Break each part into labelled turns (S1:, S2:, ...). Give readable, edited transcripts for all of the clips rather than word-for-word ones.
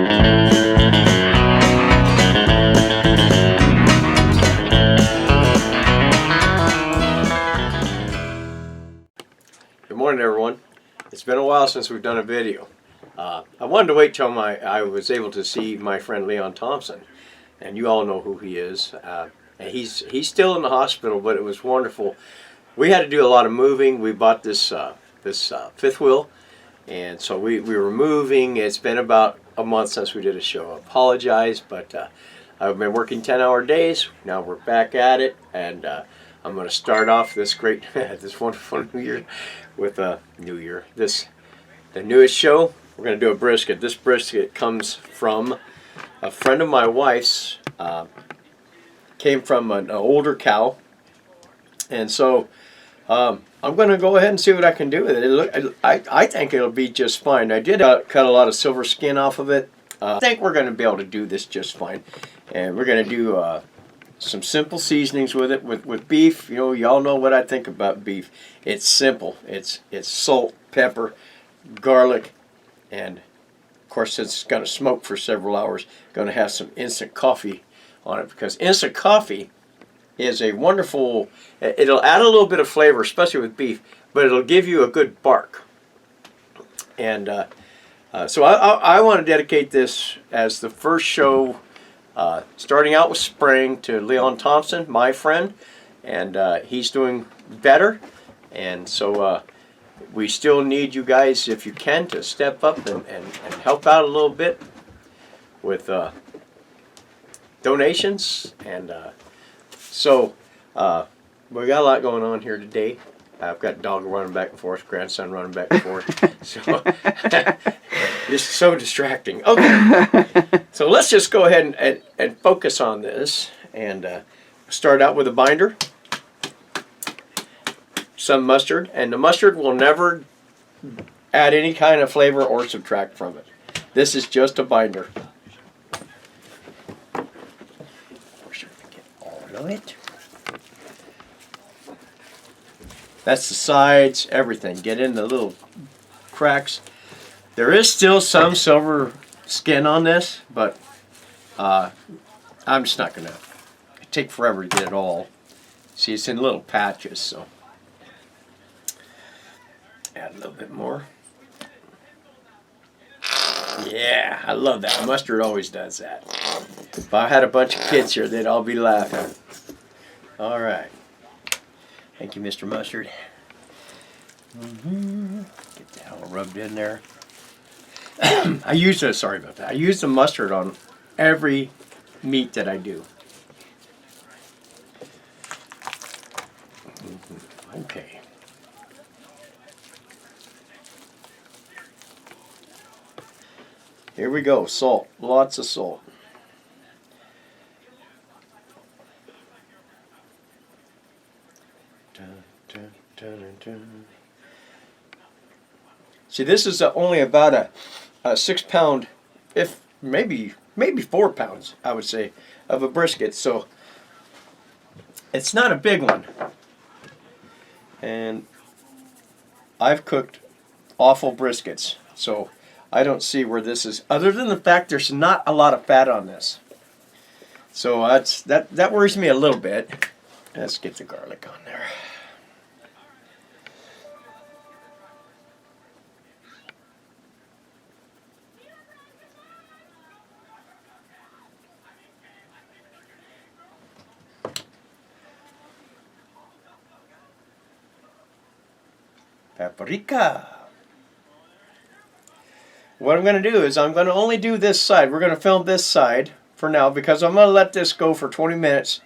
S1: Good morning, everyone. It's been a while since we've done a video. I wanted to wait till I was able to see my friend Leon Thompson, and you all know who he is. And he's still in the hospital, but it was wonderful. We had to do a lot of moving. We bought this fifth wheel, and so we were moving. It's been about a month since we did a show. I apologize, but I've been working 10-hour days. Now we're back at it, and I'm going to start off this great, this wonderful new year with the newest show. We're going to do a brisket. This brisket comes from a friend of my wife's. Came from an older cow, and so I'm going to go ahead and see what I can do with it. I think it'll be just fine. I did cut a lot of silver skin off of it. I think we're going to be able to do this just fine, and we're going to do some simple seasonings with it. With beef, you know, y'all know what I think about beef. It's simple. It's salt, pepper, garlic, and of course, since it's going to smoke for several hours, going to have some instant coffee on it, because instant coffee is a wonderful, it'll add a little bit of flavor, especially with beef, but it'll give you a good bark. And so I want to dedicate this as the first show, starting out with spring, to Leon Thompson, my friend, and he's doing better, and so we still need you guys, if you can, to step up and help out a little bit with donations. And so we got a lot going on here today. I've got dog running back and forth, grandson running back and forth, so just so distracting. Okay, so let's just go ahead and focus on this, and start out with a binder, some mustard, and the mustard will never add any kind of flavor or subtract from it. This is just a binder. It. That's the sides, everything. Get in the little cracks. There is still some silver skin on this, but I'm just not going to take forever to get it all. See, it's in little patches, so add a little bit more. Yeah, I love that. Mustard always does that. If I had a bunch of kids here, they'd all be laughing. All right. Thank you, Mr. Mustard. Get that all rubbed in there. I use the mustard on every meat that I do. Okay. Here we go. Salt. Lots of salt. See, this is only about a 6 pound, if maybe 4 pounds, I would say, of a brisket. So it's not a big one. And I've cooked awful briskets, so I don't see where this is, other than the fact there's not a lot of fat on this. So that worries me a little bit. Let's get the garlic on there. Paprika. What I'm going to do is I'm going to only do this side. We're going to film this side for now, because I'm going to let this go for 20 minutes.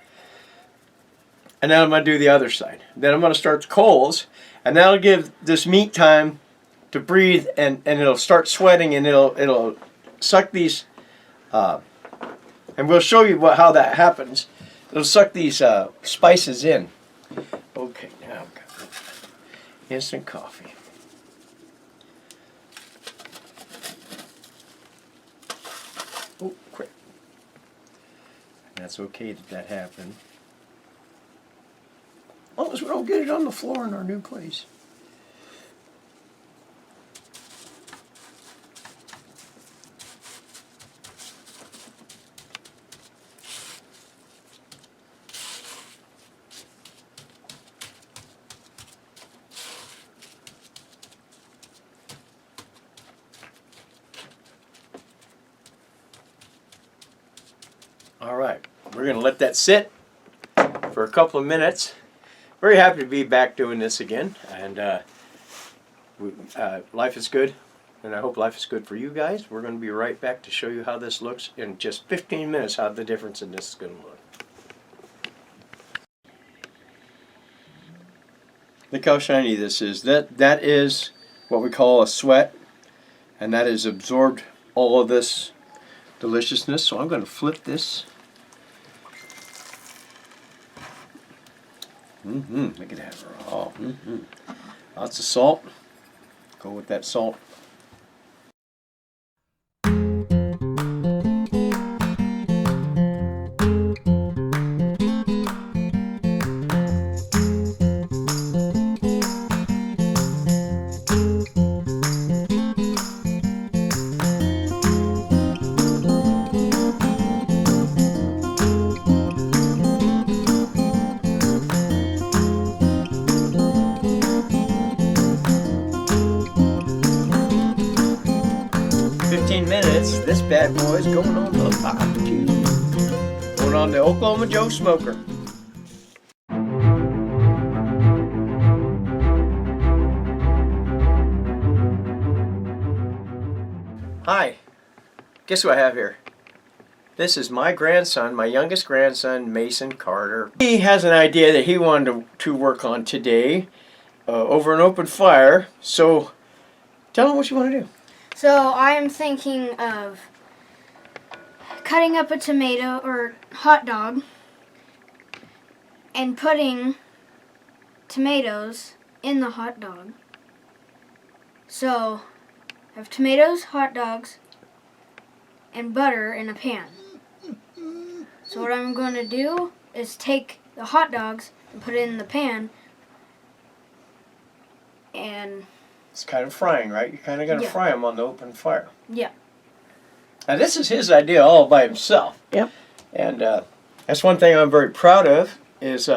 S1: And then I'm going to do the other side. Then I'm going to start the coals, and that'll give this meat time to breathe, and it'll start sweating, and it'll suck these, and we'll show you how that happens. It'll suck these spices in. Okay, now I've got instant coffee. Oh, quick. That's okay that happened. As long as we don't get it on the floor in our new place. we're going to let that sit for a couple of minutes. Very happy to be back doing this again, and life is good, and I hope life is good for you guys. We're going to be right back to show you how this looks in just 15 minutes, how the difference in this is going to look. Look how shiny this is. That is what we call a sweat, and that has absorbed all of this deliciousness. So I'm going to flip this. Look at that. Oh, lots of salt. Go with that salt. Minutes, this bad boy is going on the barbecue. Going on the Oklahoma Joe smoker. Hi, guess what I have here? This is my grandson, my youngest grandson, Mason Carter. He has an idea that he wanted to work on today over an open fire. So tell him what you want to do.
S2: So I am thinking of cutting up a tomato or hot dog and putting tomatoes in the hot dog. So I have tomatoes, hot dogs, and butter in a pan. So what I'm going to do is take the hot dogs and put it in the pan, and
S1: it's kind of frying, right? You're kind of going to fry them on the open fire.
S2: Yeah.
S1: Now this is his idea all by himself.
S3: Yep.
S1: And that's one thing I'm very proud of is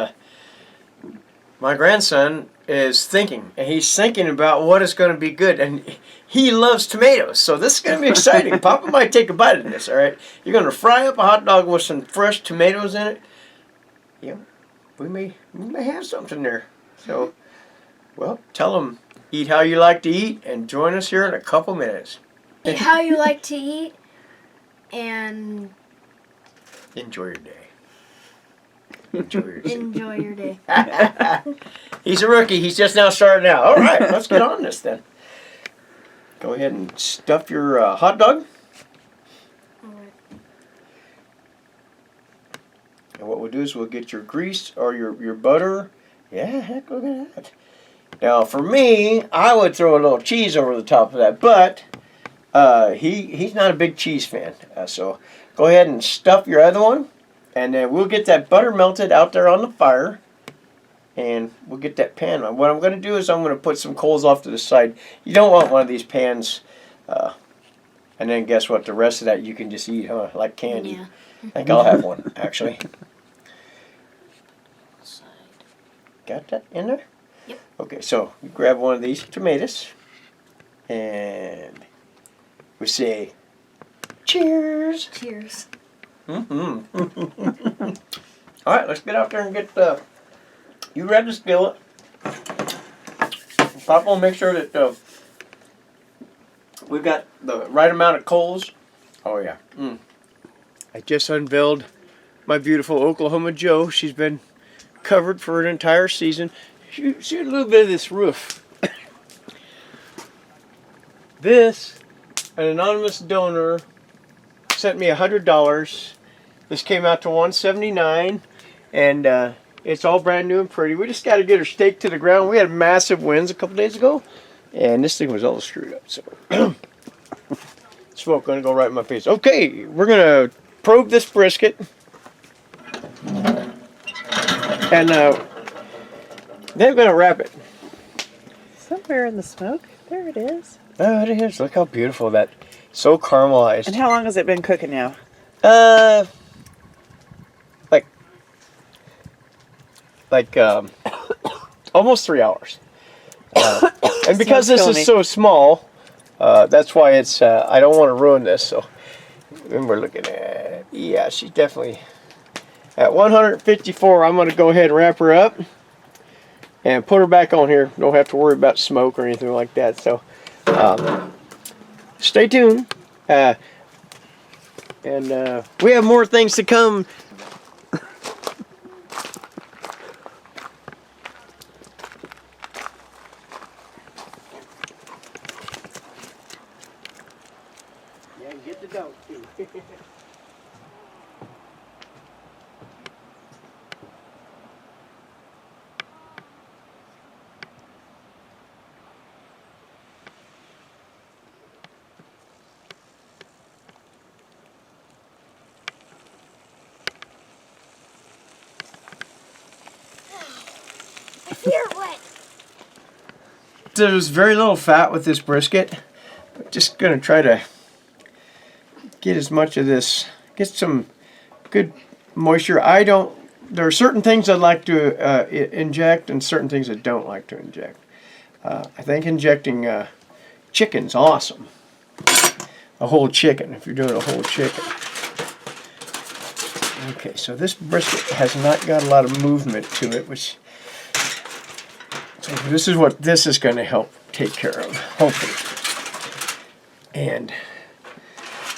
S1: my grandson is thinking. And he's thinking about what is going to be good. And he loves tomatoes. So this is going to be exciting. Papa might take a bite of this, all right? You're going to fry up a hot dog with some fresh tomatoes in it. Yeah, we may have something there. So, well, tell him. Eat how you like to eat, and join us here in a couple minutes.
S2: Eat how you like to eat, and
S1: enjoy your day.
S2: Enjoy your day.
S1: He's a rookie. He's just now starting out. All right, let's get on this then. Go ahead and stuff your hot dog.
S2: All right.
S1: And what we'll do is we'll get your grease or your butter. Yeah, heck, look at that. Now, for me, I would throw a little cheese over the top of that, but he's not a big cheese fan. So go ahead and stuff your other one, and then we'll get that butter melted out there on the fire, and we'll get that pan on. What I'm going to do is I'm going to put some coals off to the side. You don't want one of these pans, and then guess what? The rest of that you can just eat, huh? Like candy.
S2: Yeah.
S1: I think I'll have one, actually. Got that in there?
S2: Yep.
S1: Okay, so you grab one of these tomatoes, and we say, cheers.
S2: Cheers.
S1: All right, let's get out there and get you grab the skillet. Papa will make sure that we've got the right amount of coals. Oh, yeah. I just unveiled my beautiful Oklahoma Joe. She's been covered for an entire season. See a little bit of this roof. This, an anonymous donor sent me $100. This came out to $179, and it's all brand new and pretty. We just got to get her staked to the ground. We had massive winds a couple days ago, and this thing was all screwed up. So smoke gonna go right in my face. Okay, we're gonna probe this brisket, and then we're gonna wrap it.
S3: Somewhere in the smoke. There it is.
S1: Oh, it is. Look how beautiful that. So caramelized.
S3: And how long has it been cooking now?
S1: Like almost 3 hours. And because this is so small, that's why it's. I don't want to ruin this. So, and we're looking at. Yeah, she's definitely At 154, I'm going to go ahead and wrap her up and put her back on here. Don't have to worry about smoke or anything like that. So stay tuned. And we have more things to come. Yeah, get the dog too.
S2: You're wet.
S1: There's very little fat with this brisket. I'm just gonna try to get as much of this, get some good moisture. There are certain things I'd like to inject and certain things I don't like to inject. I think injecting chicken's awesome. A whole chicken, if you're doing a whole chicken. Okay, so this brisket has not got a lot of movement to it, which, so this is what this is going to help take care of, hopefully. And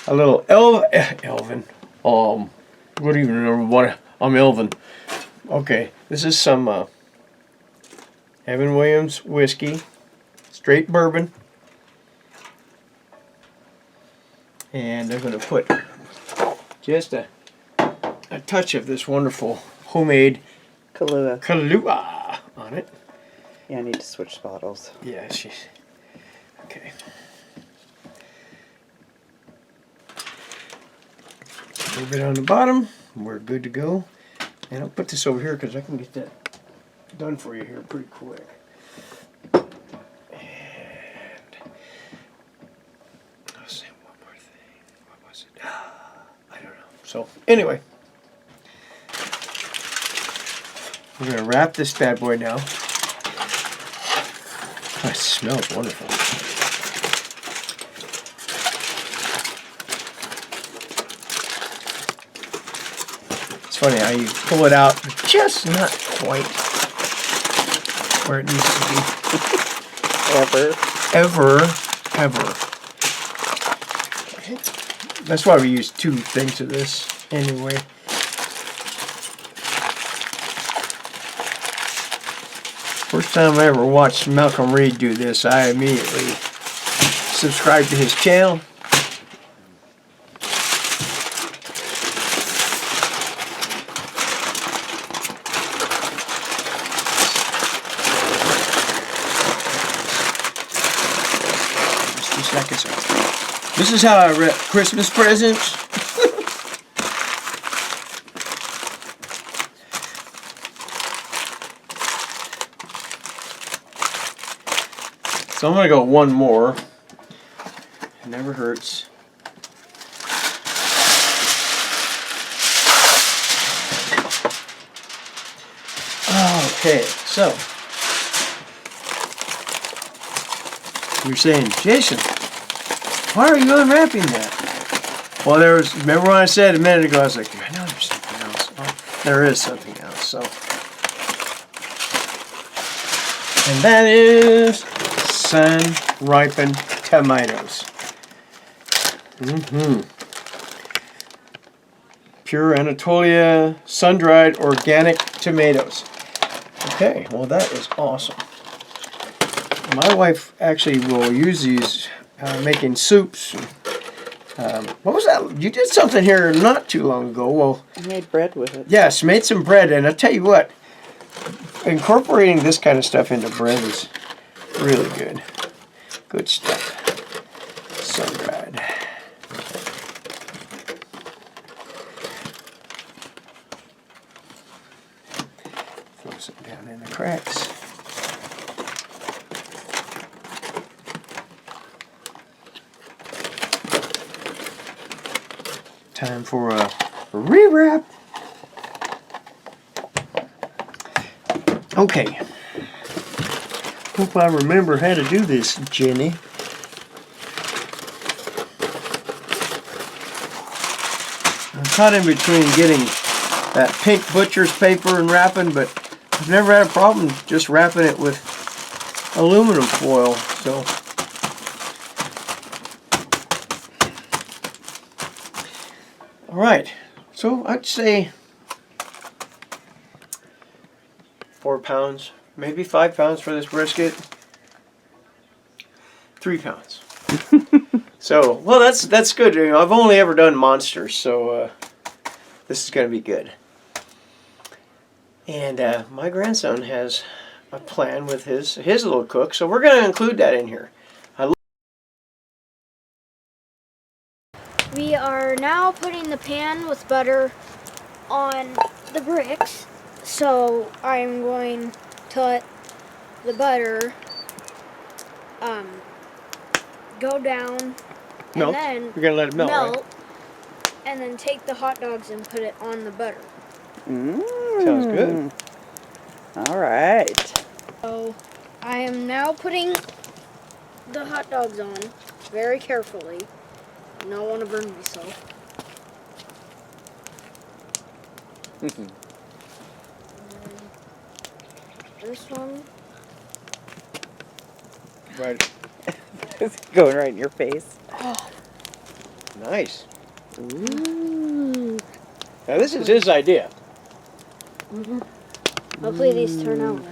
S1: a little Elvin. What even remember what I'm Elvin. Okay, this is some Evan Williams whiskey, straight bourbon. And I'm going to put just a touch of this wonderful homemade Kahlua on it.
S3: Yeah, I need to switch bottles.
S1: Yeah, she's okay. A little bit on the bottom. We're good to go. And I'll put this over here because I can get that done for you here pretty quick. And I'll say one more thing. What was it? I don't know. So anyway, we're gonna wrap this bad boy now. Oh, it smells wonderful. It's funny how you pull it out, just not quite where it needs to be. Ever. Okay. That's why we use 2 things of this anyway. First time I ever watched Malcolm Reed do this, I immediately subscribed to his channel. Just 2 seconds. This is how I wrap Christmas presents. So I'm going to go one more. It never hurts. Okay, so you're saying, Jason, why are you unwrapping that? Well, remember when I said a minute ago, I was like, I know there's something else. Well, there is something else, so. And that is sun-ripened tomatoes. Pure Anatolia, sun-dried organic tomatoes. Okay, well that is awesome. My wife actually will use these making soups. What was that? You did something here not too long ago. Well,
S3: I made bread with it.
S1: yes, made some bread, and I'll tell you what, incorporating this kind of stuff into bread is really good. Good stuff. Sun-dried. Throw some down in the cracks. Time for a rewrap. Okay. Hope I remember how to do this, Jenny. I'm caught in between getting that pink butcher's paper and wrapping, but I've never had a problem just wrapping it with aluminum foil. So all right, so I'd say 4 pounds, maybe 5 pounds for this brisket. 3 pounds. So, well, that's good. You know, I've only ever done monsters, so this is going to be good. And my grandson has a plan with his little cook, so we're going to include that in here.
S2: We are now putting the pan with butter on the bricks. So I'm going to let the butter go down and
S1: Melt.
S2: then
S1: You're going to let it melt, right?
S2: and then take the hot dogs and put it on the butter.
S1: Sounds good.
S3: All right.
S2: So I am now putting the hot dogs on very carefully. I don't want to burn myself. This one.
S1: Right.
S3: It's going right in your face.
S2: Oh,
S1: Nice.
S3: Ooh.
S1: Now this is his idea.
S2: hopefully these turn out well.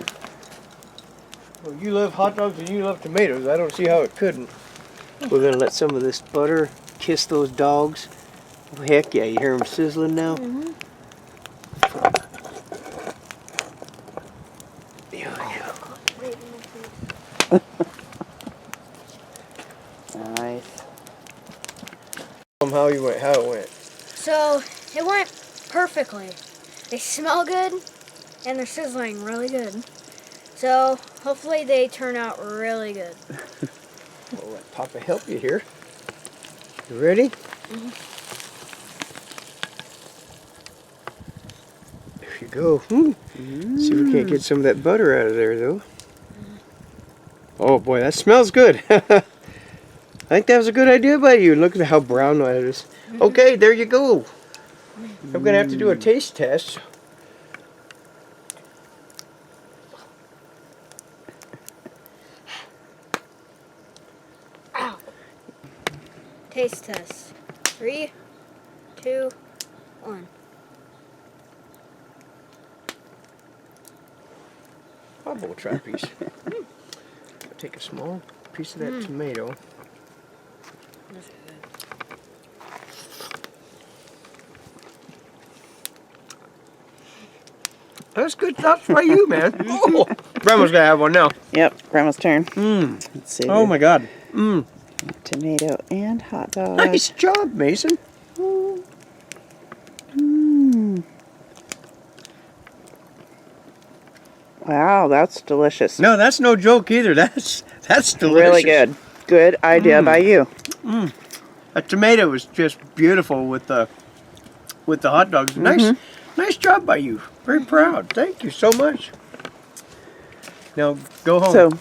S1: Well, you love hot dogs and you love tomatoes. I don't see how it couldn't. We're going to let some of this butter kiss those dogs. Oh, heck yeah, you hear them sizzling now? Yeah.
S3: Nice.
S1: How it went.
S2: So it went perfectly. They smell good and they're sizzling really good. So hopefully they turn out really good.
S1: We'll let Papa help you here. You ready? There you go. See if we can't get some of that butter out of there, though. Oh boy, that smells good. I think that was a good idea by you. Look at how brown that is. Okay, there you go. I'm gonna have to do a taste test.
S2: Ow. Taste test. 3, 2, 1.
S1: I'll try a piece. Take a small piece of that tomato. That's good stuff by you, man. Oh, Grandma's gonna have one now.
S3: Yep, Grandma's turn. Let's see.
S1: Oh my God.
S3: Tomato and hot dog.
S1: Nice job, Mason.
S3: Wow, that's delicious.
S1: No, that's no joke either. That's delicious.
S3: Really good. Good idea by you.
S1: That tomato was just beautiful with the hot dogs. Nice job by you. Very proud. Thank you so much. Now go home.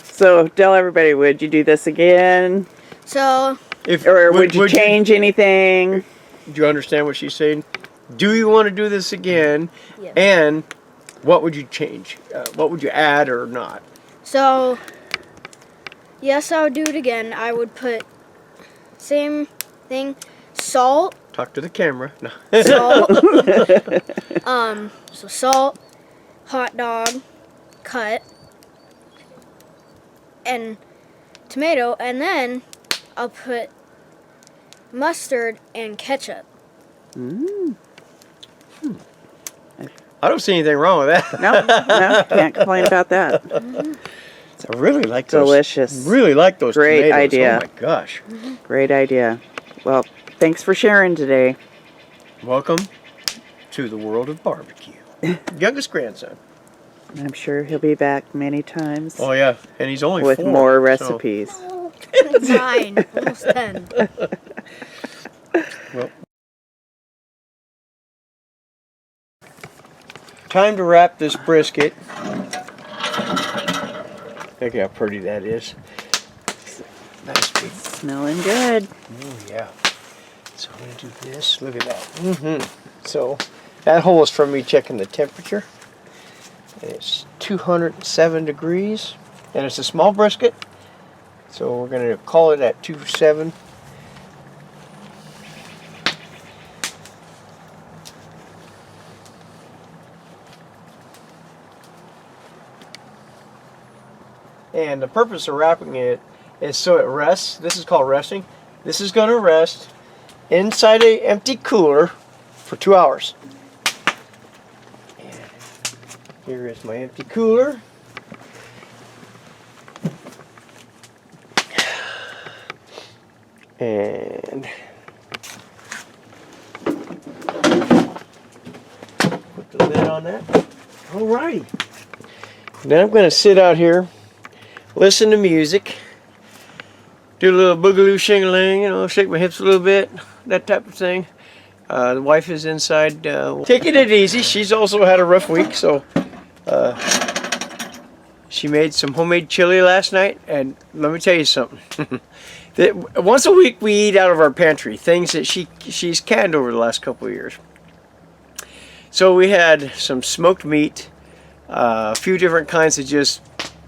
S3: So tell everybody, would you do this again?
S2: So,
S3: Would you change anything?
S1: Do you understand what she's saying? Do you want to do this again?
S2: Yes.
S1: And what would you change? What would you add or not?
S2: so yes, I would do it again. I would put same thing, salt.
S1: Talk to the camera. No.
S2: Salt. So salt, hot dog, cut, and tomato, and then I'll put mustard and ketchup.
S1: I don't see anything wrong with that.
S3: No, can't complain about that.
S1: I really like those.
S3: Delicious.
S1: Really like those
S3: Great
S1: tomatoes.
S3: idea.
S1: Oh my gosh.
S3: Great idea. Well, thanks for sharing today.
S1: Welcome to the world of barbecue. Youngest grandson.
S3: I'm sure he'll be back many times
S1: Oh yeah, and he's only
S3: with
S1: 4,
S3: more
S1: so-
S3: recipes.
S2: 9, almost 10.
S1: Well, time to wrap this brisket. Look how pretty that is. Nice big.
S3: Smelling good.
S1: Oh yeah. So I'm going to do this. Look at that. So that hole is from me checking the temperature. And it's 207 degrees. And it's a small brisket. So we're going to call it at 207. And the purpose of wrapping it is so it rests. This is called resting. This is going to rest inside an empty cooler for 2 hours. And here is my empty cooler. And put the lid on that. Alrighty. Then I'm going to sit out here, listen to music, do a little boogaloo shing-a-ling, you know, shake my hips a little bit, that type of thing. The wife is inside taking it easy. She's also had a rough week, so she made some homemade chili last night, and let me tell you something. Once a week we eat out of our pantry, things that she's canned over the last couple of years. So we had some smoked meat, a few different kinds of just,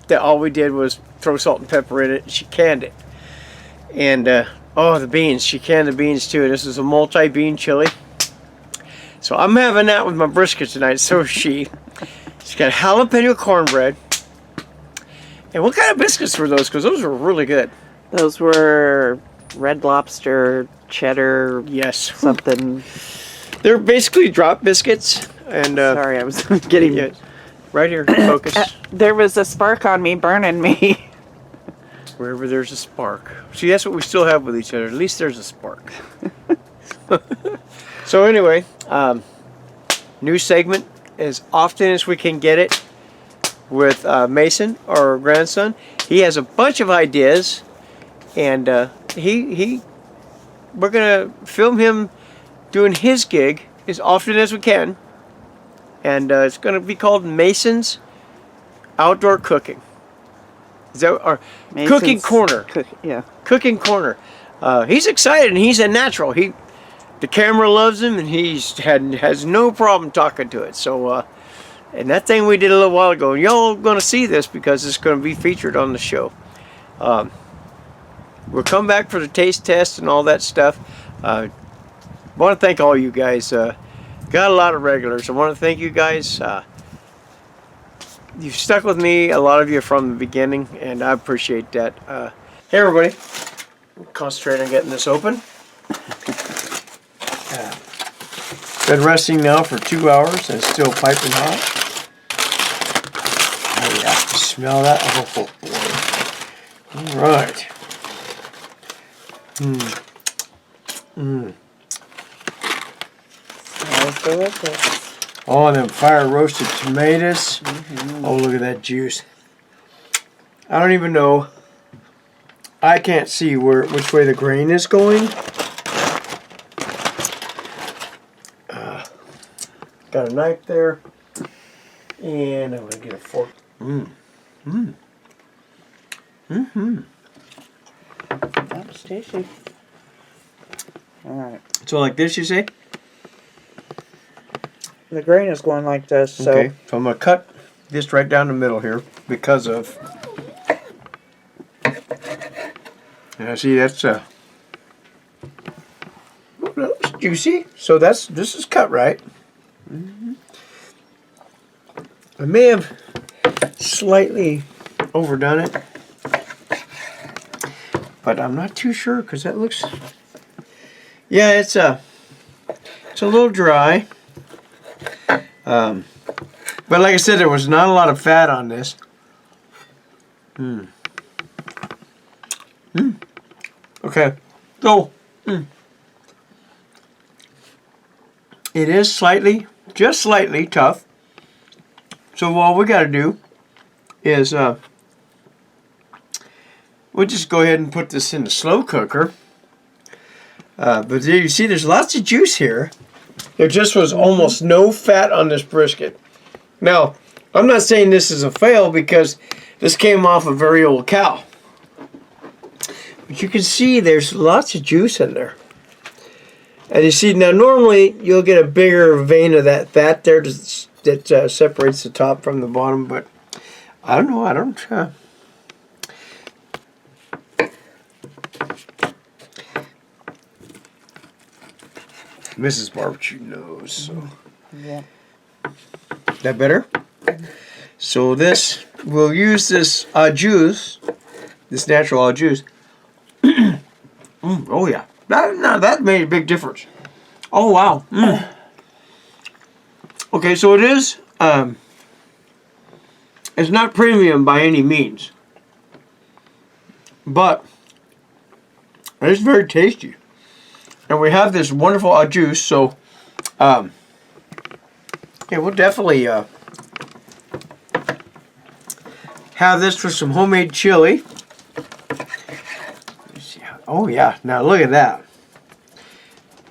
S1: that all we did was throw salt and pepper in it, and she canned it. And oh, the beans, she canned the beans too. This is a multi-bean chili. So I'm having that with my brisket tonight, so is she. She's got jalapeno cornbread. And what kind of biscuits were those? Because those were really good.
S3: Those were Red Lobster, cheddar,
S1: Yes.
S3: something.
S1: They're basically drop biscuits. And
S3: Sorry, I was getting...
S1: yeah, right here, focus.
S3: There was a spark on me, burning me.
S1: Wherever there's a spark. See, that's what we still have with each other. At least there's a spark. So anyway, new segment as often as we can get it with Mason, our grandson. He has a bunch of ideas, and we're gonna film him doing his gig as often as we can, and it's gonna be called Mason's Outdoor Cooking. Is that or
S3: Mason's
S1: Cooking Corner?
S3: Yeah.
S1: Cooking Corner. He's excited, and he's a natural. The camera loves him, and has no problem talking to it. So, and that thing we did a little while ago, y'all gonna see this because it's gonna be featured on the show. We'll come back for the taste test and all that stuff. I want to thank all you guys. Got a lot of regulars. I want to thank you guys. You've stuck with me, a lot of you from the beginning, and I appreciate that. Hey everybody, concentrate on getting this open. Been resting now for 2 hours and it's still piping hot. Oh yeah, smell that? Oh boy. Alright.
S3: Sounds delicious.
S1: Oh, them fire roasted tomatoes. Oh, look at that juice. I don't even know. I can't see which way the grain is going. Got a knife there. And I'm going to get a fork.
S3: That's tasty. Alright.
S1: So like this, you say?
S3: The grain is going like this, so...
S1: Okay, so I'm going to cut this right down the middle here because of... Yeah, see, that's juicy. So this is cut right. I may have slightly overdone it, but I'm not too sure because that looks... Yeah, it's a little dry. But like I said, there was not a lot of fat on this. Okay, so it is just slightly tough. So all we got to do is we'll just go ahead and put this in the slow cooker. But there you see, there's lots of juice here. There just was almost no fat on this brisket. Now, I'm not saying this is a fail because this came off a very old cow. But you can see there's lots of juice in there. And you see, now normally you'll get a bigger vein of that fat there that separates the top from the bottom, but I don't know. I don't. Mrs. Barbecue knows. So.
S3: Yeah.
S1: That better? So this, we'll use this juice, this natural juice. Oh yeah, that made a big difference. Oh wow. Okay, so it is. It's not premium by any means, but it's very tasty. And we have this wonderful juice, so yeah, we'll definitely have this for some homemade chili. Oh yeah, now look at that.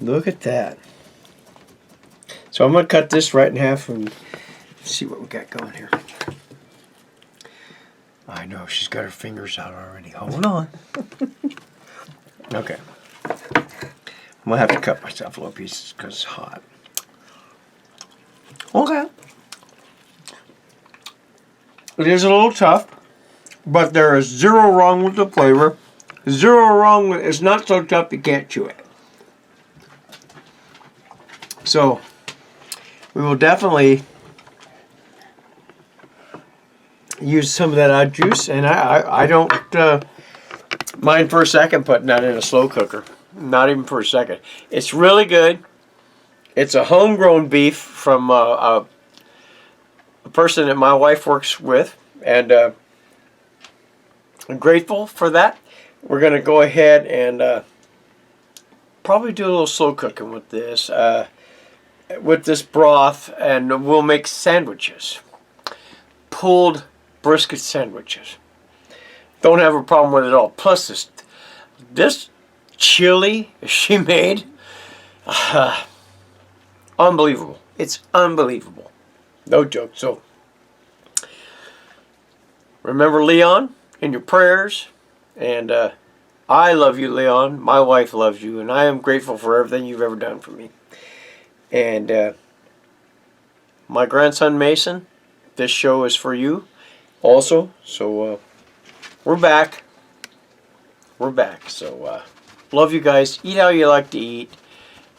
S1: Look at that. So I'm going to cut this right in half and see what we got going here. I know, she's got her fingers out already. Hold on. Okay. I'm going to have to cut myself little pieces because it's hot. Okay. It is a little tough, but there is zero wrong with the flavor. Zero wrong with it's not so tough you can't chew it. So, we will definitely use some of that juice, and I don't mind for a second putting that in a slow cooker. Not even for a second. It's really good. It's a homegrown beef from a person that my wife works with, and I'm grateful for that. We're going to go ahead and probably do a little slow cooking with this broth, and we'll make sandwiches. Pulled brisket sandwiches. Don't have a problem with it at all. Plus this chili she made, unbelievable. It's unbelievable. No joke. So remember Leon in your prayers, and I love you, Leon. My wife loves you, and I am grateful for everything you've ever done for me. And my grandson Mason, this show is for you also. So we're back. We're back. So love you guys. Eat how you like to eat,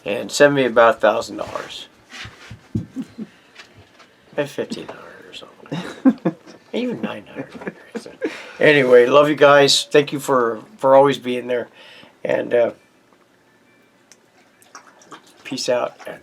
S1: and send me about $1,000. At $1,500 or something. Even $900. So, anyway, love you guys. Thank you for always being there, and peace out. And